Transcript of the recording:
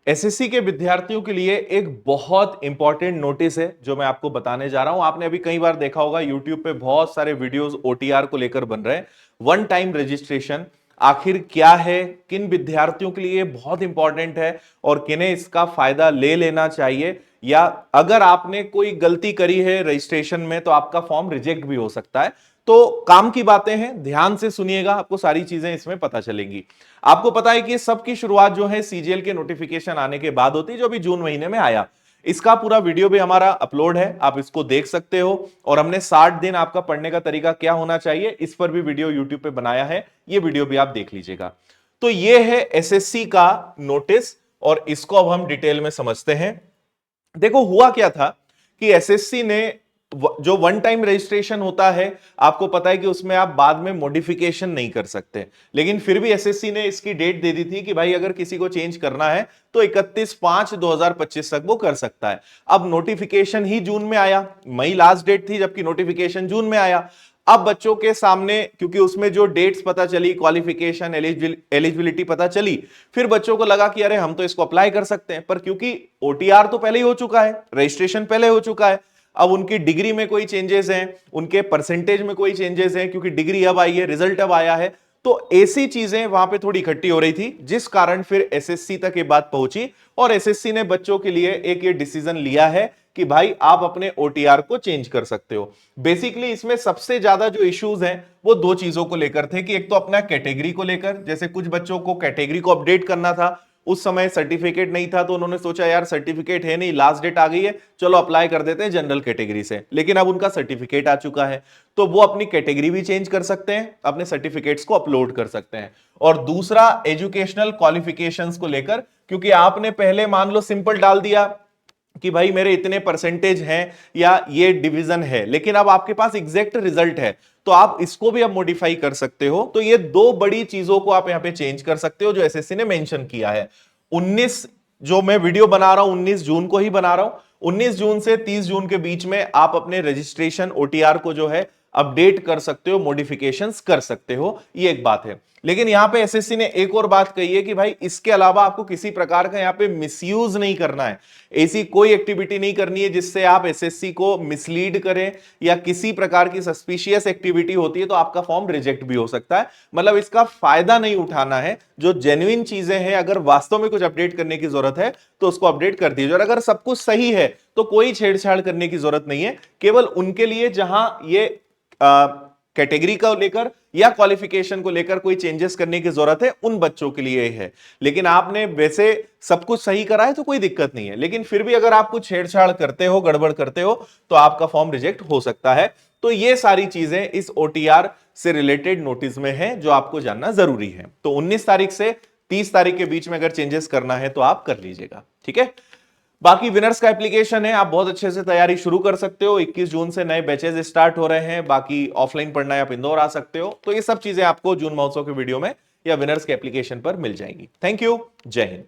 SSC के विद्यार्थियों के लिए एक बहुत इंपॉर्टेंट नोटिस है जो मैं आपको बताने जा रहा हूं। आपने अभी कई बार देखा होगा यूट्यूब पे बहुत सारे वीडियोस ओटीआर को लेकर बन रहे हैं। वन टाइम रजिस्ट्रेशन आखिर क्या है, किन विद्यार्थियों के लिए बहुत इंपॉर्टेंट है और किन्हें इसका फायदा ले लेना चाहिए, या अगर आपने कोई गलती करी है रजिस्ट्रेशन में तो आपका फॉर्म रिजेक्ट भी हो सकता है। तो काम की बातें हैं, ध्यान से सुनिएगा, आपको सारी चीजें इसमें पता चलेंगी। आपको पता है कि सबकी शुरुआत जो है सीजीएल के नोटिफिकेशन आने के बाद होती है, जो भी जून महीने में आया। इसका पूरा वीडियो भी हमारा अपलोड है, आप इसको देख सकते हो। और हमने 60 दिन आपका पढ़ने का तरीका क्या होना चाहिए इस पर भी वीडियो यूट्यूब पे बनाया है, ये वीडियो भी आप देख लीजिएगा। तो ये है एसएससी का नोटिस और इसको अब हम डिटेल में समझते हैं। देखो हुआ क्या था कि एसएससी ने जो वन टाइम रजिस्ट्रेशन होता है, आपको पता है कि उसमें आप बाद में मॉडिफिकेशन नहीं कर सकते, लेकिन फिर भी एसएससी ने इसकी डेट दे दी थी कि भाई अगर किसी को चेंज करना है तो 31/5/2025 तक वो कर सकता है। अब नोटिफिकेशन ही जून में आया, मई लास्ट डेट थी जबकि नोटिफिकेशन जून में आया। अब बच्चों के सामने, क्योंकि उसमें जो डेट्स पता चली, क्वालिफिकेशन, एलिजिबिलिटी पता चली, फिर बच्चों को लगा कि अरे हम तो इसको अप्लाई कर सकते हैं। पर क्योंकि ओटीआर तो पहले ही हो चुका है, रजिस्ट्रेशन पहले हो चुका है, अब उनकी डिग्री में कोई चेंजेस हैं, उनके परसेंटेज में कोई चेंजेस हैं, क्योंकि डिग्री अब आई है, रिजल्ट अब आया है, तो ऐसी चीजें वहां पे थोड़ी इकट्ठी हो रही थी, जिस कारण फिर एसएससी तक ये बात पहुंची और एसएससी ने बच्चों के लिए एक ये डिसीजन लिया है कि भाई आप अपने ओटीआर को चेंज कर सकते हो। बेसिकली इसमें सबसे ज्यादा जो इश्यूज हैं वो दो चीजों को लेकर थे कि एक तो अपना कैटेगरी को लेकर, जैसे कुछ बच्चों को कैटेगरी को अपडेट करना था, उस समय सर्टिफिकेट नहीं था तो उन्होंने सोचा यार सर्टिफिकेट है नहीं, लास्ट डेट आ गई है, चलो अप्लाई कर देते हैं जनरल कैटेगरी से। लेकिन अब उनका सर्टिफिकेट आ चुका है तो वो अपनी कैटेगरी भी चेंज कर सकते हैं, अपने सर्टिफिकेट्स को अपलोड कर सकते हैं। और दूसरा एजुकेशनल क्वालिफिकेशंस को लेकर, क्योंकि आपने पहले मान लो सिंपल डाल दिया कि भाई मेरे इतने परसेंटेज हैं या ये डिवीजन है, लेकिन अब आपके पास एग्जैक्ट रिजल्ट है तो आप इसको भी अब मॉडिफाई कर सकते हो। तो ये दो बड़ी चीजों को आप यहां पे चेंज कर सकते हो जो एसएससी ने मेंशन किया है। 19 जो मैं वीडियो बना रहा हूं 19 जून को ही बना रहा हूं, 19 जून से 30 जून के बीच में आप अपने रजिस्ट्रेशन ओटीआर को जो है अपडेट कर सकते हो, मॉडिफिकेशंस कर सकते हो, ये एक बात है। लेकिन यहां पे एसएससी ने एक और बात कही है कि भाई इसके अलावा आपको किसी प्रकार का यहां पे मिसयूज नहीं करना है, ऐसी कोई एक्टिविटी नहीं करनी है जिससे आप एसएससी को मिसलीड करें, या किसी प्रकार की सस्पिशियस एक्टिविटी होती है तो आपका फॉर्म रिजेक्ट भी हो सकता है। मतलब इसका फायदा नहीं उठाना है, जो जेन्युइन चीजें हैं, अगर वास्तव में कुछ अपडेट करने की जरूरत है तो उसको अपडेट कर दीजिए, और अगर सब कुछ सही है तो कोई छेड़छाड़ करने की जरूरत नहीं है। केवल उनके लिए जहां ये कैटेगरी को लेकर या क्वालिफिकेशन को लेकर कोई चेंजेस करने की जरूरत है उन बच्चों के लिए है। लेकिन आपने वैसे सब कुछ सही करा है तो कोई दिक्कत नहीं है, लेकिन फिर भी अगर आप कुछ छेड़छाड़ करते हो, गड़बड़ करते हो, तो आपका फॉर्म रिजेक्ट हो सकता है। तो ये सारी चीजें इस ओटीआर से रिलेटेड नोटिस में है जो आपको जानना जरूरी है। तो 19 तारीख से 30 तारीख के बीच में अगर चेंजेस करना है तो आप कर लीजिएगा, ठीक है। बाकी विनर्स का एप्लीकेशन है, आप बहुत अच्छे से तैयारी शुरू कर सकते हो। 21 जून से नए बैचेस स्टार्ट हो रहे हैं। बाकी ऑफलाइन पढ़ना है आप इंदौर आ सकते हो। तो ये सब चीजें आपको जून महोत्सव के वीडियो में या विनर्स के एप्लीकेशन पर मिल जाएंगी। थैंक यू, जय हिंद।